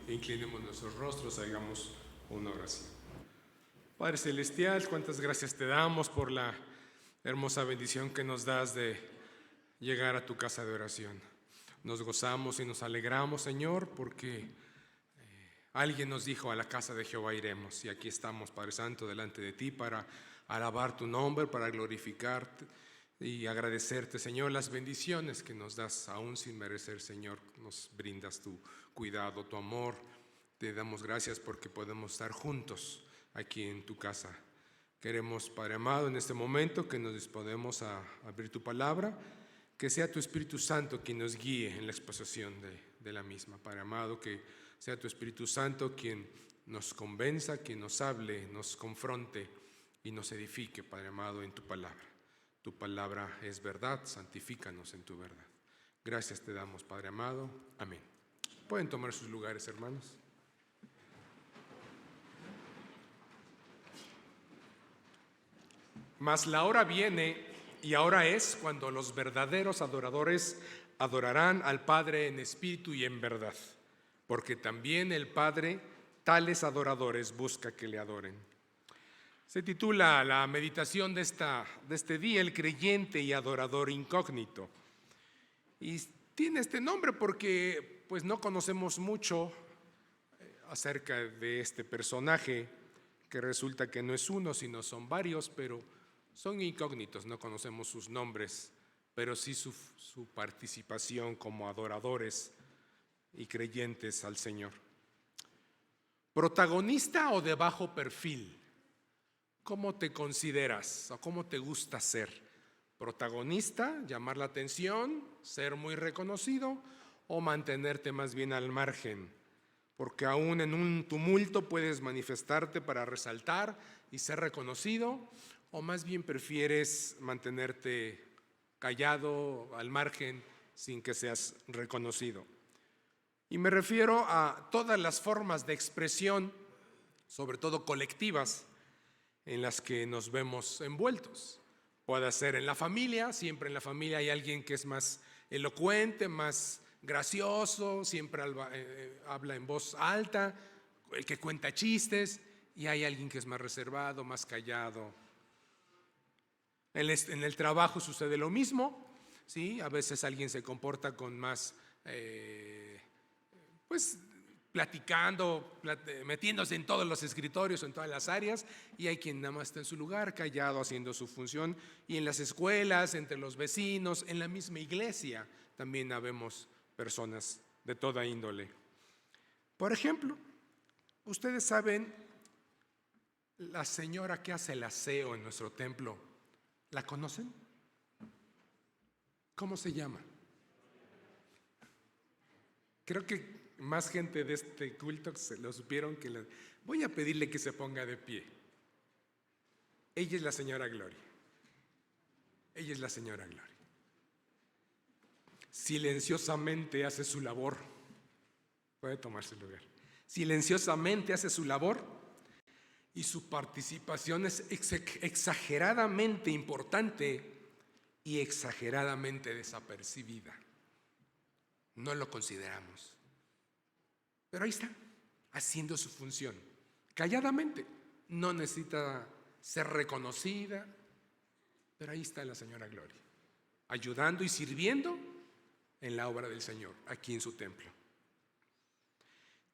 Inclinemos nuestros rostros, hagamos una oración. Padre Celestial, cuántas gracias te damos por la hermosa bendición que nos das de llegar a tu casa de oración. Nos gozamos y nos alegramos, Señor, porque alguien nos dijo: a la casa de Jehová iremos. Y aquí estamos, Padre Santo, delante de ti para alabar tu nombre, para glorificarte y agradecerte, Señor, las bendiciones que nos das aún sin merecer, Señor. Nos brindas tu cuidado, tu amor. Te damos gracias porque podemos estar juntos aquí en tu casa. Queremos, Padre amado, en este momento que nos disponemos a abrir tu palabra, que sea tu Espíritu Santo quien nos guíe en la exposición de la misma. Padre amado, que sea tu Espíritu Santo quien nos convenza, quien nos hable, nos confronte y nos edifique, Padre amado, en tu palabra. Tu palabra es verdad, santifícanos en tu verdad. Gracias te damos, Padre amado. Amén. Pueden tomar sus lugares, hermanos. Mas la hora viene, y ahora es, cuando los verdaderos adoradores adorarán al Padre en espíritu y en verdad, porque también el Padre tales adoradores busca que le adoren. Se titula la meditación de este día: el creyente y adorador incógnito. Y tiene este nombre porque pues no conocemos mucho acerca de este personaje, que resulta que no es uno, sino son varios, pero son incógnitos, no conocemos sus nombres, pero sí su participación como adoradores y creyentes al Señor. ¿Protagonista o de bajo perfil? ¿Cómo te consideras o cómo te gusta ser? ¿Protagonista, llamar la atención, ser muy reconocido, o mantenerte más bien al margen? Porque aún en un tumulto puedes manifestarte para resaltar y ser reconocido, o más bien prefieres mantenerte callado, al margen, sin que seas reconocido. Y me refiero a todas las formas de expresión, sobre todo colectivas, en las que nos vemos envueltos. Puede ser en la familia, siempre en la familia hay alguien que es más elocuente, más gracioso, siempre habla en voz alta, el que cuenta chistes, y hay alguien que es más reservado, más callado. En el trabajo sucede lo mismo, ¿sí? A veces alguien se comporta con más, platicando, metiéndose en todos los escritorios, en todas las áreas, y hay quien nada más está en su lugar, callado, haciendo su función. Y en las escuelas, entre los vecinos, en la misma iglesia, también habemos personas de toda índole. Por ejemplo, ustedes saben, la señora que hace el aseo en nuestro templo, ¿la conocen? ¿Cómo se llama? Creo que más gente de este culto se lo supieron que voy a pedirle que se ponga de pie. Ella es la señora Gloria. Ella es la señora Gloria. Silenciosamente hace su labor. Puede tomarse el lugar. Silenciosamente hace su labor, y su participación es exageradamente importante y exageradamente desapercibida. No lo consideramos. Pero ahí está, haciendo su función, calladamente. No necesita ser reconocida, pero ahí está la señora Gloria, ayudando y sirviendo en la obra del Señor, aquí en su templo.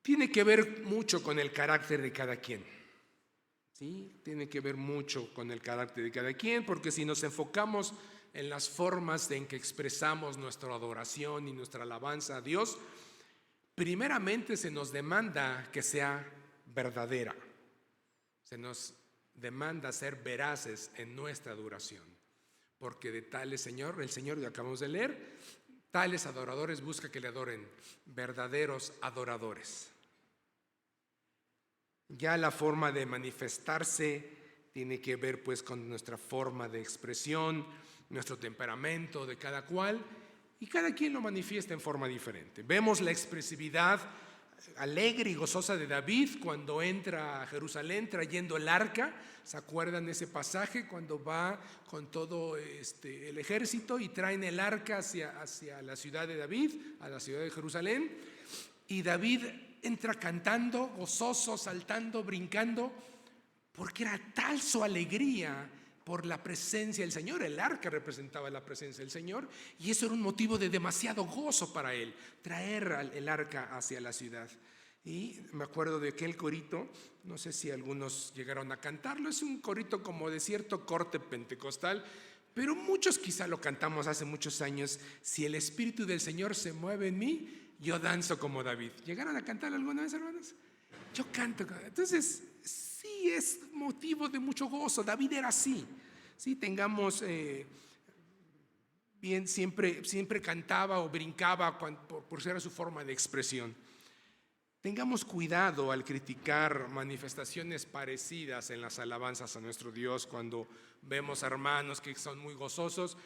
Tiene que ver mucho con el carácter de cada quien. ¿Sí? Tiene que ver mucho con el carácter de cada quien, porque si nos enfocamos en las formas en que expresamos nuestra adoración y nuestra alabanza a Dios, primeramente se nos demanda que sea verdadera. Se nos demanda ser veraces en nuestra adoración, porque de tales, Señor, el Señor que acabamos de leer, tales adoradores busca que le adoren, verdaderos adoradores. Ya la forma de manifestarse tiene que ver pues con nuestra forma de expresión, nuestro temperamento de cada cual, y cada quien lo manifiesta en forma diferente. Vemos la expresividad alegre y gozosa de David cuando entra a Jerusalén trayendo el arca. ¿Se acuerdan de ese pasaje? Cuando va con todo el ejército y traen el arca hacia la ciudad de David, a la ciudad de Jerusalén. Y David entra cantando, gozoso, saltando, brincando, porque era tal su alegría por la presencia del Señor. El arca representaba la presencia del Señor, y eso era un motivo de demasiado gozo para él, traer el arca hacia la ciudad. Y me acuerdo de aquel corito, no sé si algunos llegaron a cantarlo, es un corito como de cierto corte pentecostal, pero muchos quizá lo cantamos hace muchos años. Si el Espíritu del Señor se mueve en mí, yo danzo como David. ¿Llegaron a cantarlo alguna vez, hermanos? Yo canto. Entonces, sí es motivo de mucho gozo. David era así. Sí, tengamos bien, siempre cantaba o brincaba por ser su forma de expresión. Tengamos cuidado al criticar manifestaciones parecidas en las alabanzas a nuestro Dios, cuando vemos hermanos que son muy gozosos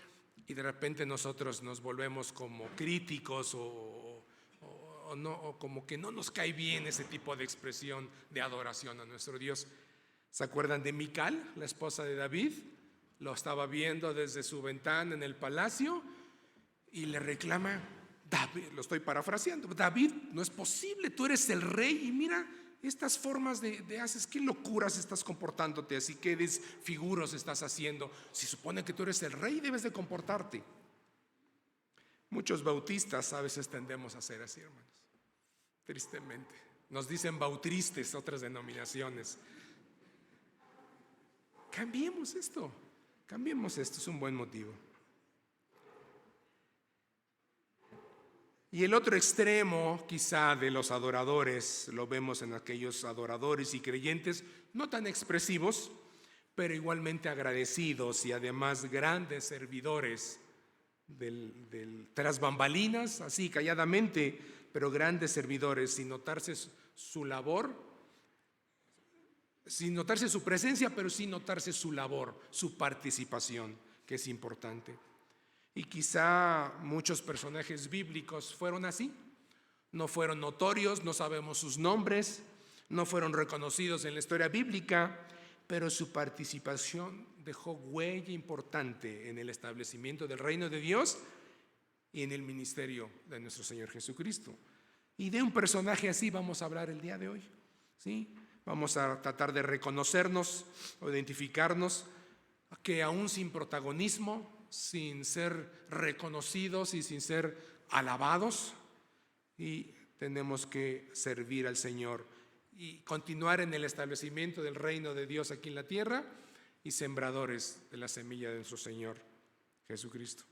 y de repente nosotros nos volvemos como críticos o como que no nos cae bien ese tipo de expresión de adoración a nuestro Dios. ¿Se acuerdan de Mical, la esposa de David? Lo estaba viendo desde su ventana en el palacio y le reclama: David, lo estoy parafraseando, David, no es posible, tú eres el rey y mira estas formas de haces, qué locuras estás comportándote así, qué desfiguros estás haciendo. Si supone que tú eres el rey, debes de comportarte. Muchos bautistas a veces tendemos a ser así, hermanos, tristemente. Nos dicen bautristes otras denominaciones. Cambiemos esto, es un buen motivo. Y el otro extremo quizá de los adoradores lo vemos en aquellos adoradores y creyentes no tan expresivos, pero igualmente agradecidos y además grandes servidores tras bambalinas, así calladamente, pero grandes servidores, sin notarse su labor, sin notarse su presencia, pero sin notarse su labor, su participación, que es importante. Y quizá muchos personajes bíblicos fueron así, no fueron notorios, no sabemos sus nombres, no fueron reconocidos en la historia bíblica, pero su participación dejó huella importante en el establecimiento del reino de Dios y en el ministerio de nuestro Señor Jesucristo. Y de un personaje así vamos a hablar el día de hoy, ¿sí? Vamos a tratar de reconocernos o identificarnos, que aún sin protagonismo, sin ser reconocidos y sin ser alabados, y tenemos que servir al Señor y continuar en el establecimiento del reino de Dios aquí en la tierra y sembradores de la semilla de nuestro Señor Jesucristo.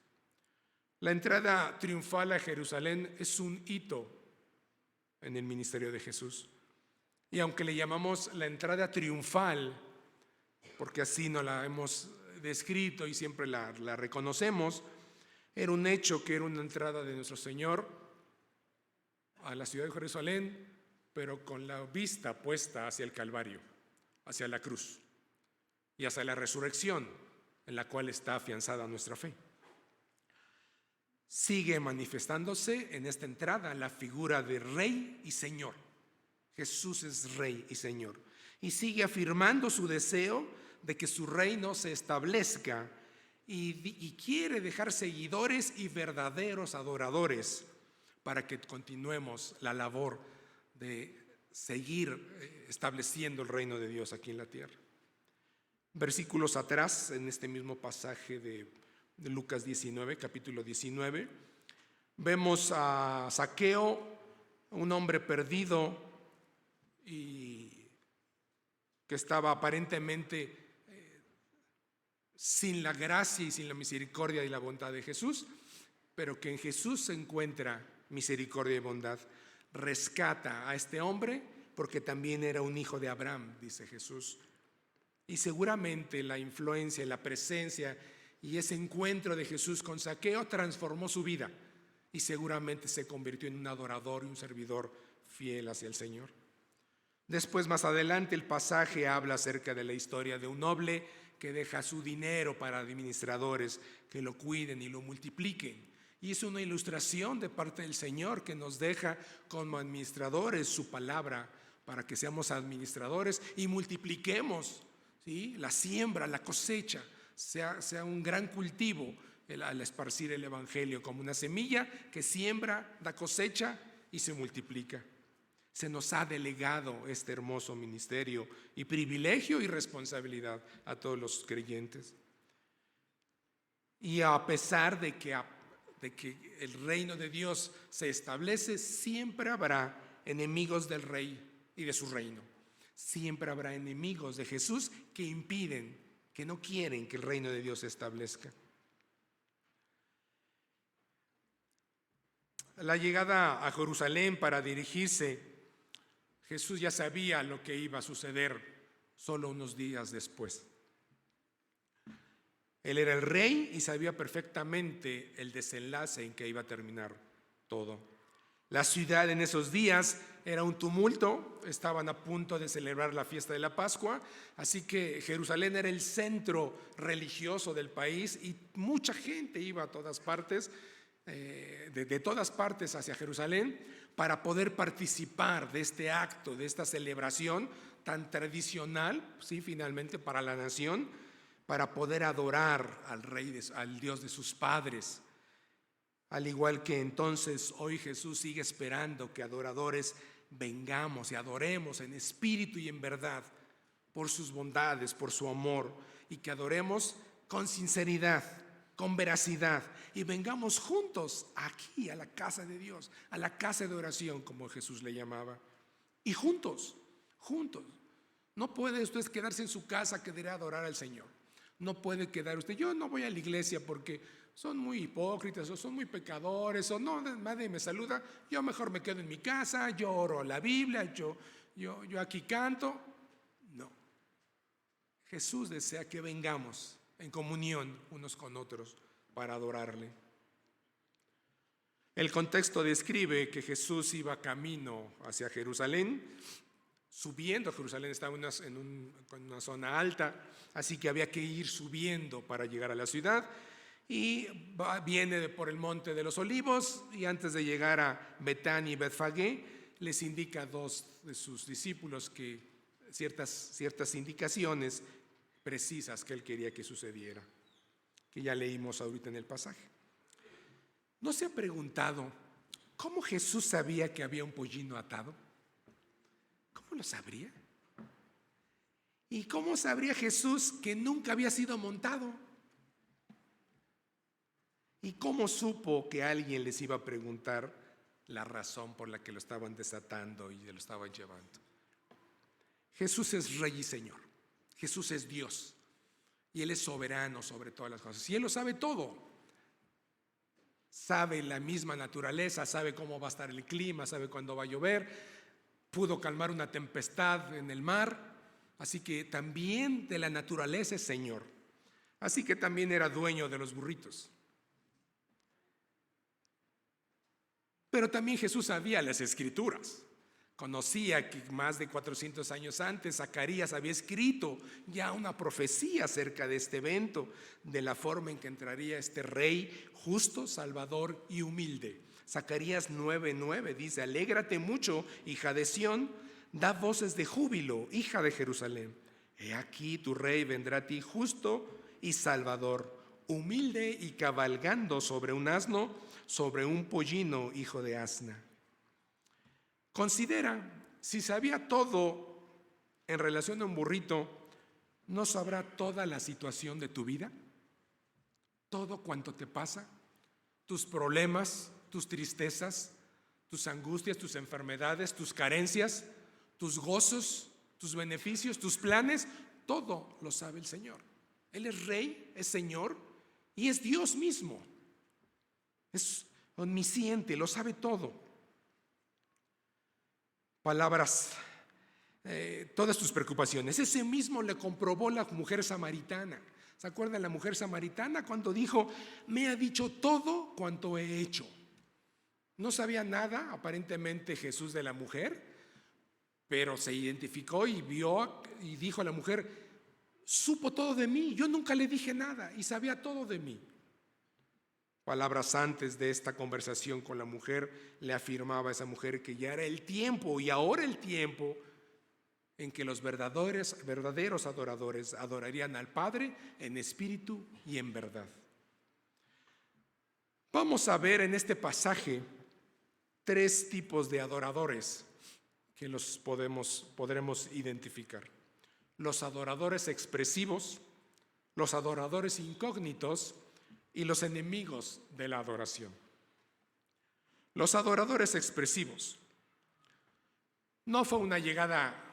La entrada triunfal a Jerusalén es un hito en el ministerio de Jesús, y aunque le llamamos la entrada triunfal porque así nos la hemos descrito y siempre la reconocemos, era un hecho que era una entrada de nuestro Señor a la ciudad de Jerusalén, pero con la vista puesta hacia el Calvario, hacia la cruz y hacia la resurrección en la cual está afianzada nuestra fe. Sigue manifestándose en esta entrada la figura de Rey y Señor. Jesús es Rey y Señor, y sigue afirmando su deseo de que su reino se establezca y quiere dejar seguidores y verdaderos adoradores para que continuemos la labor de seguir estableciendo el reino de Dios aquí en la tierra. Versículos atrás, en este mismo pasaje de Lucas 19, capítulo 19, vemos a Zaqueo, un hombre perdido y que estaba aparentemente sin la gracia y sin la misericordia y la bondad de Jesús, pero que en Jesús se encuentra misericordia y bondad. Rescata a este hombre porque también era un hijo de Abraham, dice Jesús. Y seguramente la influencia, la presencia y ese encuentro de Jesús con Zaqueo transformó su vida y seguramente se convirtió en un adorador y un servidor fiel hacia el Señor. Después, más adelante, el pasaje habla acerca de la historia de un noble que deja su dinero para administradores que lo cuiden y lo multipliquen. Y es una ilustración de parte del Señor que nos deja como administradores su palabra para que seamos administradores y multipliquemos, ¿sí?, la siembra, la cosecha, sea un gran cultivo al esparcir el evangelio como una semilla que siembra, da cosecha y se multiplica. Se nos ha delegado este hermoso ministerio y privilegio y responsabilidad a todos los creyentes. Y a pesar de que el reino de Dios se establece, siempre habrá enemigos del rey y de su reino. Siempre habrá enemigos de Jesús que impiden, que no quieren que el reino de Dios se establezca. La llegada a Jerusalén para dirigirse, Jesús ya sabía lo que iba a suceder solo unos días después. Él era el rey y sabía perfectamente el desenlace en que iba a terminar todo. La ciudad en esos días era un tumulto, estaban a punto de celebrar la fiesta de la Pascua, así que Jerusalén era el centro religioso del país y mucha gente iba a todas partes, de todas partes hacia Jerusalén, para poder participar de este acto, de esta celebración tan tradicional, sí, finalmente para la nación, para poder adorar al rey, al Dios de sus padres. Al igual que entonces hoy Jesús sigue esperando que adoradores vengamos y adoremos en espíritu y en verdad por sus bondades, por su amor, y que adoremos con sinceridad, con veracidad, y vengamos juntos aquí a la casa de Dios, a la casa de oración, como Jesús le llamaba. Y juntos. No puede usted quedarse en su casa que dirá adorar al Señor. No puede quedar usted, yo no voy a la iglesia porque son muy hipócritas o son muy pecadores o no, nadie me saluda, yo mejor me quedo en mi casa, yo oro la Biblia, yo aquí canto. No. Jesús desea que vengamos en comunión unos con otros para adorarle. El contexto describe que Jesús iba camino hacia Jerusalén. Subiendo a Jerusalén, estaba en una zona alta, así que había que ir subiendo para llegar a la ciudad. Y viene por el monte de los Olivos, y antes de llegar a Betania y Betfagé, les indica a dos de sus discípulos que ciertas indicaciones precisas que él quería que sucediera, que ya leímos ahorita en el pasaje. ¿No se ha preguntado cómo Jesús sabía que había un pollino atado? ¿Cómo lo sabría? ¿Y cómo sabría Jesús que nunca había sido montado? ¿Y cómo supo que alguien les iba a preguntar la razón por la que lo estaban desatando y lo estaban llevando? Jesús es Rey y Señor. Jesús es Dios. Y Él es soberano sobre todas las cosas. Y Él lo sabe todo. Sabe la misma naturaleza, sabe cómo va a estar el clima, sabe cuándo va a llover. Pudo calmar una tempestad en el mar. Así que también de la naturaleza es Señor. Así que también era dueño de los burritos. Pero también Jesús sabía las Escrituras. Conocía que más de 400 años antes Zacarías había escrito ya una profecía acerca de este evento, de la forma en que entraría este rey justo, salvador y humilde. Zacarías 9:9 dice: alégrate mucho, hija de Sión, da voces de júbilo, hija de Jerusalén. He aquí tu rey vendrá a ti justo y salvador, humilde y cabalgando sobre un asno, sobre un pollino, hijo de asna. Considera, si sabía todo en relación a un burrito, ¿no sabrá toda la situación de tu vida? Todo cuanto te pasa, tus problemas, tus tristezas, tus angustias, tus enfermedades, tus carencias, tus gozos, tus beneficios, tus planes, todo lo sabe el Señor. Él es Rey, es Señor y es Dios mismo. Es omnisciente, lo sabe todo. Palabras, todas tus preocupaciones. Ese mismo le comprobó la mujer samaritana. ¿Se acuerdan la mujer samaritana cuando dijo: me ha dicho todo cuanto he hecho? No sabía nada aparentemente Jesús de la mujer, pero se identificó y vio y dijo a la mujer: supo todo de mí, yo nunca le dije nada y sabía todo de mí. Palabras antes de esta conversación con la mujer, le afirmaba a esa mujer que ya era el tiempo y ahora el tiempo en que los verdaderos adoradores adorarían al Padre en espíritu y en verdad. Vamos a ver en este pasaje 3 tipos de adoradores que podremos identificar: los adoradores expresivos, los adoradores incógnitos y los enemigos de la adoración. Los adoradores expresivos. No fue una llegada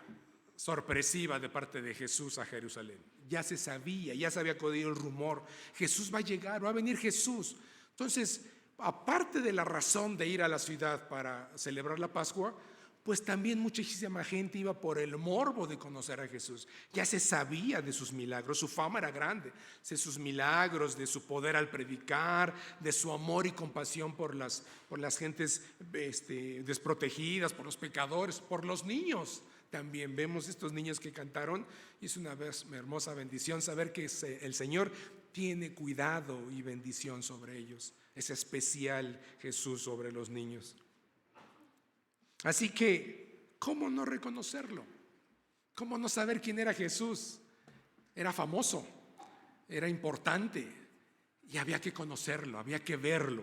sorpresiva de parte de Jesús a Jerusalén. Ya se sabía, ya se había corrido el rumor: Jesús va a llegar, va a venir Jesús. Entonces, aparte de la razón de ir a la ciudad para celebrar la Pascua, pues también muchísima gente iba por el morbo de conocer a Jesús. Ya se sabía de sus milagros, su fama era grande, de sus milagros, de su poder al predicar, de su amor y compasión por las gentes desprotegidas, por los pecadores, por los niños. También vemos estos niños que cantaron, y es una hermosa bendición saber que el Señor tiene cuidado y bendición sobre ellos. Es especial Jesús sobre los niños. Así que, ¿cómo no reconocerlo? ¿Cómo no saber quién era Jesús? Era famoso, era importante, y había que conocerlo, había que verlo.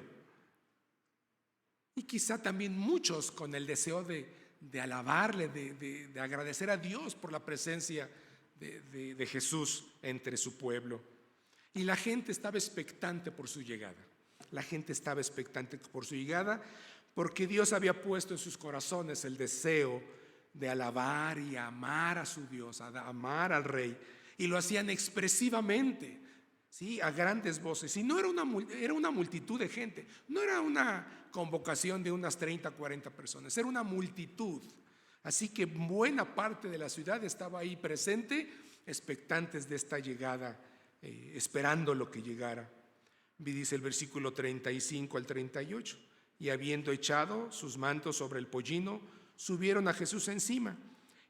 Y quizá también muchos con el deseo de alabarle, de agradecer a Dios por la presencia de Jesús entre su pueblo. Y la gente estaba expectante por su llegada. La gente estaba expectante por su llegada, porque Dios había puesto en sus corazones el deseo de alabar y amar a su Dios, a amar al Rey, y lo hacían expresivamente, ¿sí? A grandes voces. Y no era una multitud de gente, no era una convocación de unas 30, 40 personas, era una multitud. Así que buena parte de la ciudad estaba ahí presente, expectantes de esta llegada, esperando lo que llegara. Dice el versículo 35 al 38. Y habiendo echado sus mantos sobre el pollino, subieron a Jesús encima.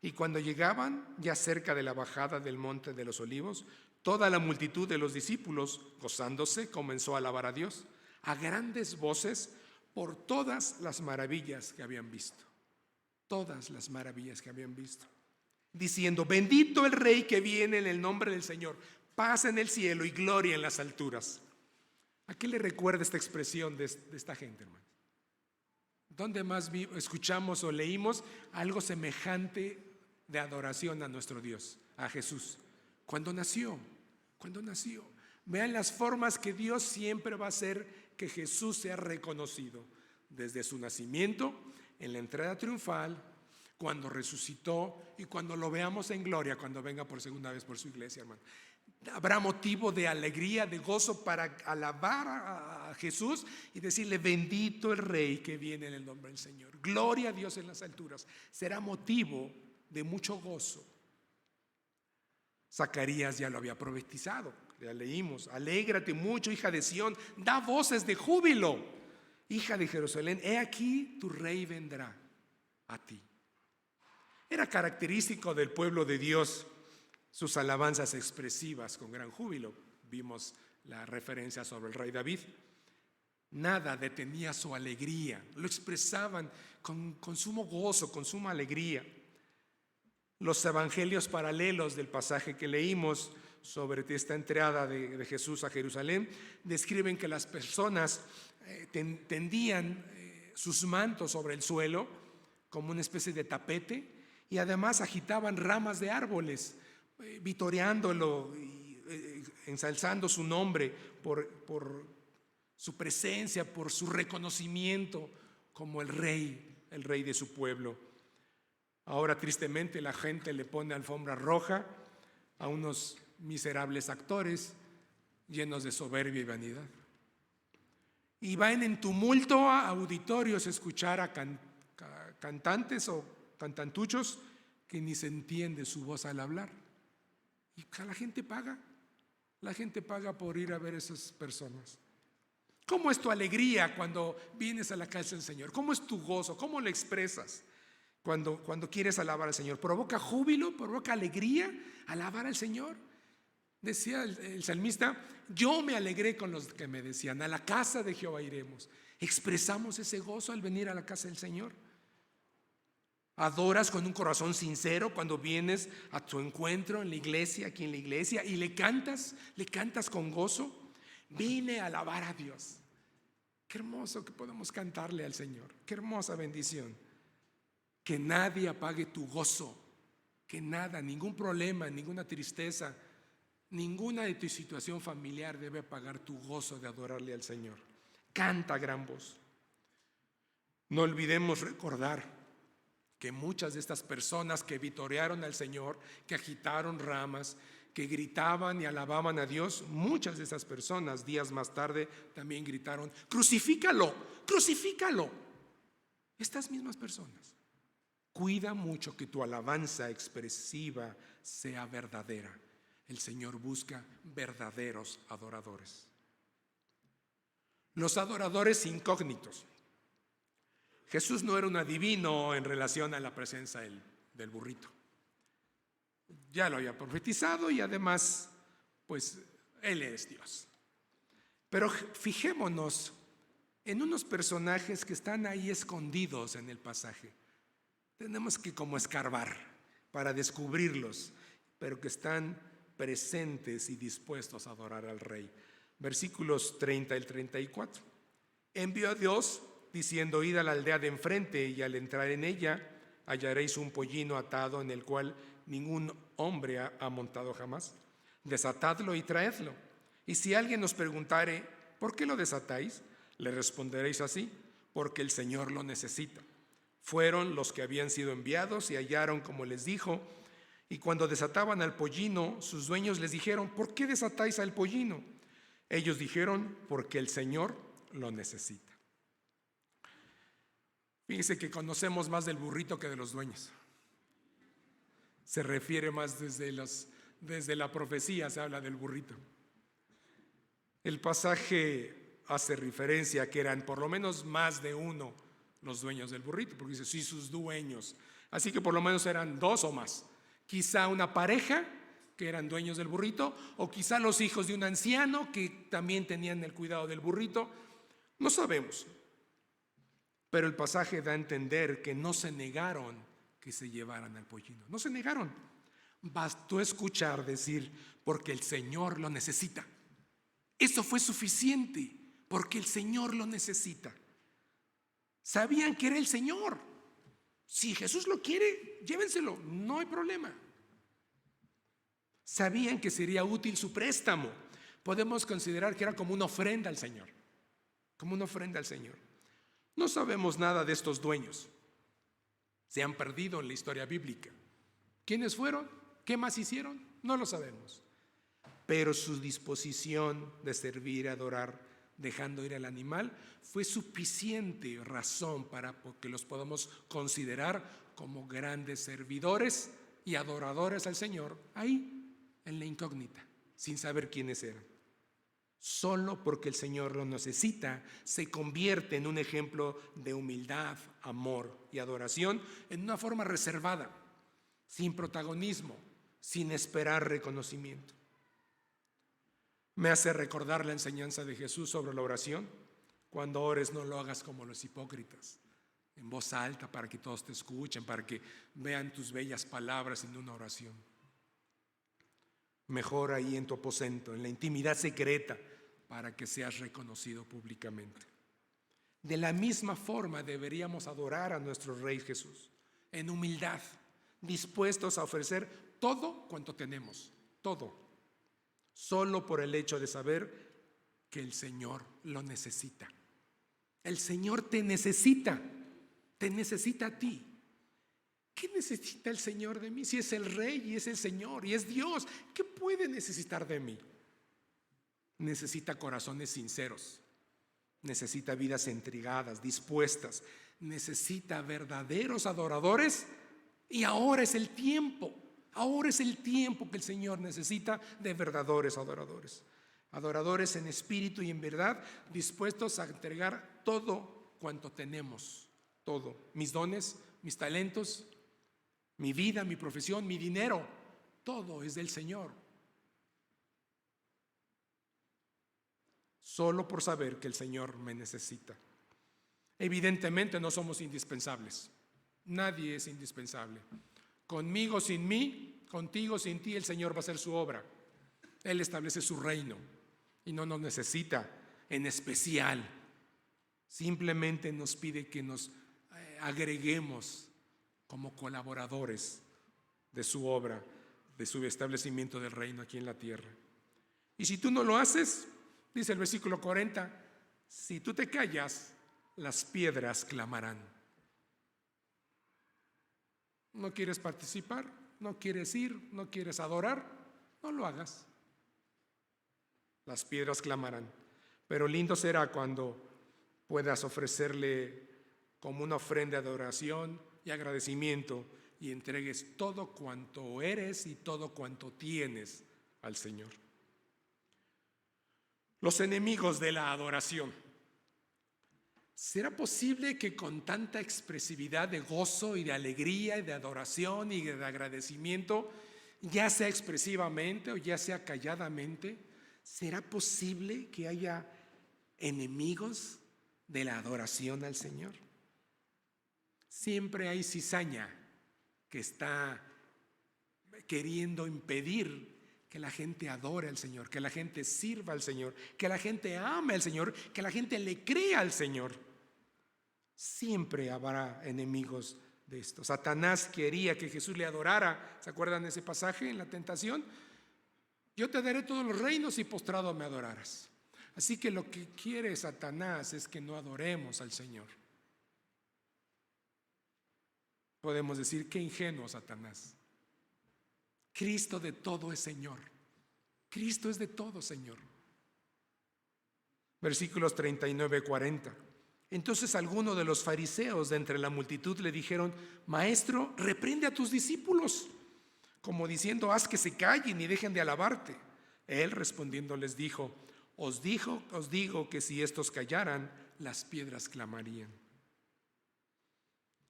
Y cuando llegaban ya cerca de la bajada del monte de los olivos, toda la multitud de los discípulos, gozándose, comenzó a alabar a Dios a grandes voces por todas las maravillas que habían visto. Todas las maravillas que habían visto. Diciendo: bendito el Rey que viene en el nombre del Señor, paz en el cielo y gloria en las alturas. ¿A qué le recuerda esta expresión de esta gente, hermano? ¿Dónde más escuchamos o leímos algo semejante de adoración a nuestro Dios, a Jesús? Cuando nació. Vean las formas que Dios siempre va a hacer que Jesús sea reconocido. Desde su nacimiento, en la entrada triunfal, cuando resucitó y cuando lo veamos en gloria, cuando venga por segunda vez por su iglesia, hermano. Habrá motivo de alegría, de gozo para alabar a Jesús y decirle: bendito el Rey que viene en el nombre del Señor. Gloria a Dios en las alturas. Será motivo de mucho gozo. Zacarías ya lo había profetizado, ya leímos: alégrate mucho, hija de Sión, da voces de júbilo, hija de Jerusalén, he aquí tu Rey vendrá a ti. Era característico del pueblo de Dios sus alabanzas expresivas con gran júbilo. Vimos la referencia sobre el rey David. Nada detenía su alegría, lo expresaban con sumo gozo, con suma alegría. Los evangelios paralelos del pasaje que leímos sobre esta entrada de Jesús a Jerusalén describen que las personas tendían sus mantos sobre el suelo como una especie de tapete, y además agitaban ramas de árboles, vitoreándolo y ensalzando su nombre por su presencia, por su reconocimiento como el rey de su pueblo. Ahora tristemente la gente le pone alfombra roja a unos miserables actores llenos de soberbia y vanidad. Y van en tumulto a auditorios a escuchar a cantantes o cantantuchos que ni se entiende su voz al hablar. Y la gente paga por ir a ver a esas personas. ¿Cómo es tu alegría cuando vienes a la casa del Señor? ¿Cómo es tu gozo? ¿Cómo lo expresas cuando quieres alabar al Señor? ¿Provoca júbilo? ¿Provoca alegría alabar al Señor? Decía el salmista: yo me alegré con los que me decían, a la casa de Jehová iremos. ¿Expresamos ese gozo al venir a la casa del Señor? ¿Adoras con un corazón sincero cuando vienes a tu encuentro en la iglesia, aquí en la iglesia, y le cantas con gozo? Vine a alabar a Dios. Qué hermoso que podemos cantarle al Señor, qué hermosa bendición. Que nadie apague tu gozo, que nada, ningún problema, ninguna tristeza, ninguna de tu situación familiar debe apagar tu gozo de adorarle al Señor. Canta a gran voz. No olvidemos recordar que muchas de estas personas que vitorearon al Señor, que agitaron ramas, que gritaban y alababan a Dios, muchas de esas personas días más tarde también gritaron: crucifícalo, crucifícalo. Estas mismas personas. Cuida mucho que tu alabanza expresiva sea verdadera. El Señor busca verdaderos adoradores. Los adoradores incógnitos. Jesús no era un adivino en relación a la presencia del burrito. Ya lo había profetizado y además, pues, Él es Dios. Pero fijémonos en unos personajes que están ahí escondidos en el pasaje. Tenemos que como escarbar para descubrirlos, pero que están presentes y dispuestos a adorar al Rey. Versículos 30 y 34. Envió a Dios diciendo: id a la aldea de enfrente, y al entrar en ella hallaréis un pollino atado en el cual ningún hombre ha montado jamás. Desatadlo y traedlo. Y si alguien os preguntare: ¿por qué lo desatáis?, le responderéis así: porque el Señor lo necesita. Fueron los que habían sido enviados y hallaron como les dijo. Y cuando desataban al pollino, sus dueños les dijeron: ¿por qué desatáis al pollino? Ellos dijeron: porque el Señor lo necesita. Fíjense que conocemos más del burrito que de los dueños. Se refiere más desde la profecía, se habla del burrito. El pasaje hace referencia a que eran por lo menos más de uno los dueños del burrito, porque dice: sí, sus dueños. Así que por lo menos eran dos o más. Quizá una pareja que eran dueños del burrito, o quizá los hijos de un anciano que también tenían el cuidado del burrito. No sabemos. Pero el pasaje da a entender que no se negaron que se llevaran al pollino. No se negaron. Bastó escuchar decir: porque el Señor lo necesita. Eso fue suficiente, porque el Señor lo necesita. Sabían que era el Señor. Si Jesús lo quiere, llévenselo, no hay problema. Sabían que sería útil su préstamo. Podemos considerar que era como una ofrenda al Señor. Como una ofrenda al Señor. No sabemos nada de estos dueños. Se han perdido en la historia bíblica. ¿Quiénes fueron? ¿Qué más hicieron? No lo sabemos. Pero su disposición de servir, adorar, dejando ir al animal, fue suficiente razón para que los podamos considerar como grandes servidores y adoradores al Señor, ahí en la incógnita, sin saber quiénes eran. Solo porque el Señor lo necesita, se convierte en un ejemplo de humildad, amor y adoración en una forma reservada, sin protagonismo, sin esperar reconocimiento. Me hace recordar la enseñanza de Jesús sobre la oración. Cuando ores, no lo hagas como los hipócritas, en voz alta para que todos te escuchen, para que vean tus bellas palabras en una oración. Mejor ahí en tu aposento, en la intimidad secreta, para que seas reconocido públicamente. De la misma forma deberíamos adorar a nuestro Rey Jesús, en humildad, dispuestos a ofrecer todo cuanto tenemos, todo, solo por el hecho de saber que el Señor lo necesita. El Señor te necesita a ti. ¿Qué necesita el Señor de mí? Si es el Rey y es el Señor y es Dios, ¿qué puede necesitar de mí? Necesita corazones sinceros, necesita vidas entregadas, dispuestas, necesita verdaderos adoradores, y ahora es el tiempo que el Señor necesita de verdaderos adoradores. Adoradores en espíritu y en verdad, dispuestos a entregar todo cuanto tenemos, todo, mis dones, mis talentos, mi vida, mi profesión, mi dinero, todo es del Señor. Solo por saber que el Señor me necesita. Evidentemente no somos indispensables. Nadie es indispensable. Conmigo sin mí, contigo sin ti, el Señor va a hacer su obra. Él establece su reino y no nos necesita en especial. Simplemente nos pide que nos agreguemos como colaboradores de su obra, de su establecimiento del reino aquí en la tierra. Y si tú no lo haces, dice el versículo 40, si tú te callas, las piedras clamarán. ¿No quieres participar? ¿No quieres ir? ¿No quieres adorar? No lo hagas. Las piedras clamarán. Pero lindo será cuando puedas ofrecerle como una ofrenda de adoración y agradecimiento y entregues todo cuanto eres y todo cuanto tienes al Señor. Los enemigos de la adoración. ¿Será posible que con tanta expresividad de gozo y de alegría y de adoración y de agradecimiento, ya sea expresivamente o ya sea calladamente, será posible que haya enemigos de la adoración al Señor? Siempre hay cizaña que está queriendo impedir que la gente adore al Señor, que la gente sirva al Señor, que la gente ame al Señor, que la gente le crea al Señor. Siempre habrá enemigos de esto. Satanás quería que Jesús le adorara. ¿Se acuerdan de ese pasaje en la tentación? Yo te daré todos los reinos y postrado me adorarás. Así que lo que quiere Satanás es que no adoremos al Señor. Podemos decir, qué ingenuo Satanás. Cristo de todo es Señor. Cristo es de todo Señor. Versículos 39-40. Entonces algunos de los fariseos de entre la multitud le dijeron: Maestro, reprende a tus discípulos, como diciendo, haz que se callen y dejen de alabarte. Él respondiendo les dijo: os digo que si estos callaran, las piedras clamarían.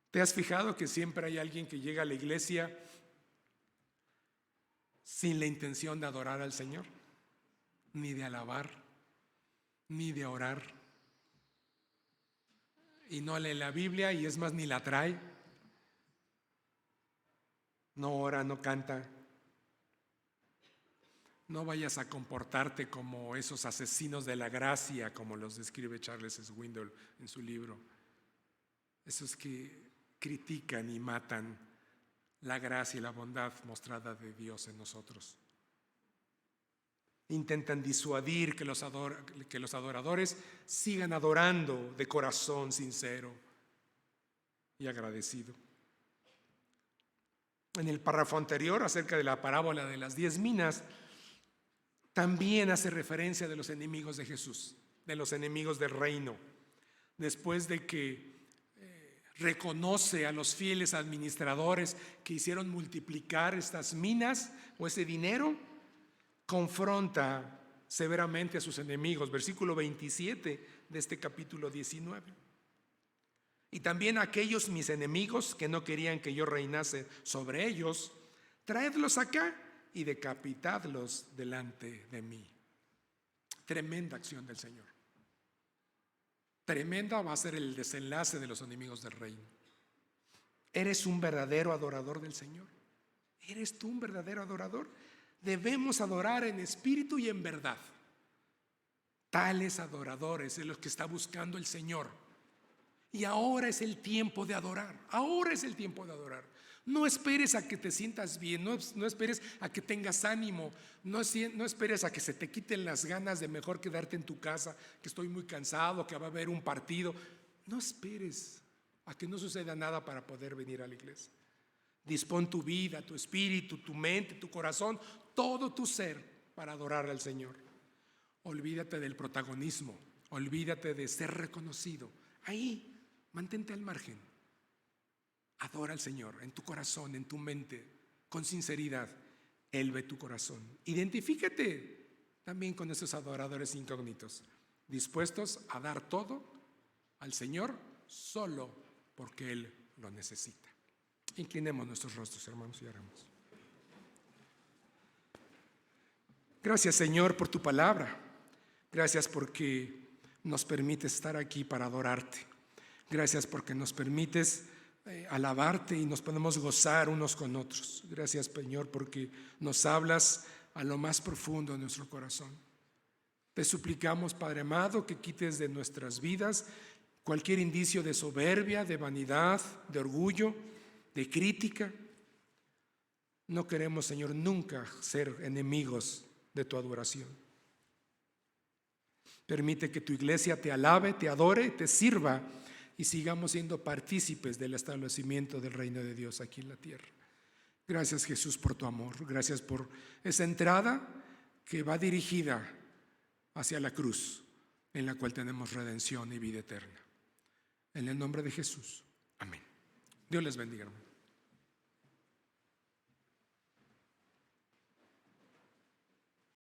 ¿Te has fijado que siempre hay alguien que llega a la iglesia sin la intención de adorar al Señor, ni de alabar, ni de orar? Y no lee la Biblia y es más, ni la trae. No ora, no canta. No vayas a comportarte como esos asesinos de la gracia, como los describe Charles Swindoll en su libro. Esos que critican y matan la gracia y la bondad mostrada de Dios en nosotros. Intentan disuadir que los adoradores sigan adorando de corazón sincero y agradecido. En el párrafo anterior, acerca de la parábola de las 10 minas, también hace referencia de los enemigos de Jesús, de los enemigos del reino. Después de que reconoce a los fieles administradores que hicieron multiplicar estas minas o ese dinero, confronta severamente a sus enemigos. Versículo 27 de este capítulo 19. Y también a aquellos mis enemigos que no querían que yo reinase sobre ellos, traedlos acá y decapitadlos delante de mí. Tremenda acción del Señor. Tremenda va a ser el desenlace de los enemigos del reino. ¿Eres un verdadero adorador del Señor? ¿Eres tú un verdadero adorador? Debemos adorar en espíritu y en verdad. Tales adoradores es los que está buscando el Señor. Y ahora es el tiempo de adorar. Ahora es el tiempo de adorar. No esperes a que te sientas bien, no esperes a que tengas ánimo, no esperes a que se te quiten las ganas de mejor quedarte en tu casa, que estoy muy cansado, que va a haber un partido. No esperes a que no suceda nada para poder venir a la iglesia. Dispón tu vida, tu espíritu, tu mente, tu corazón, todo tu ser para adorar al Señor. Olvídate del protagonismo, olvídate de ser reconocido. Ahí, mantente al margen. Adora al Señor en tu corazón, en tu mente, con sinceridad. Él ve tu corazón. Identifícate también con esos adoradores incógnitos, dispuestos a dar todo al Señor solo porque Él lo necesita. Inclinemos nuestros rostros, hermanos, y oramos. Gracias, Señor, por tu palabra. Gracias porque nos permites estar aquí para adorarte. Gracias porque nos permites alabarte y nos podemos gozar unos con otros. Gracias, Señor, porque nos hablas a lo más profundo de nuestro corazón. Te suplicamos, Padre amado, que quites de nuestras vidas cualquier indicio de soberbia, de vanidad, de orgullo, de crítica. No queremos, Señor, nunca ser enemigos de tu adoración. Permite que tu iglesia te alabe, te adore, te sirva y sigamos siendo partícipes del establecimiento del reino de Dios aquí en la tierra. Gracias, Jesús, por tu amor. Gracias por esa entrada que va dirigida hacia la cruz, en la cual tenemos redención y vida eterna. En el nombre de Jesús. Amén. Dios les bendiga, hermano.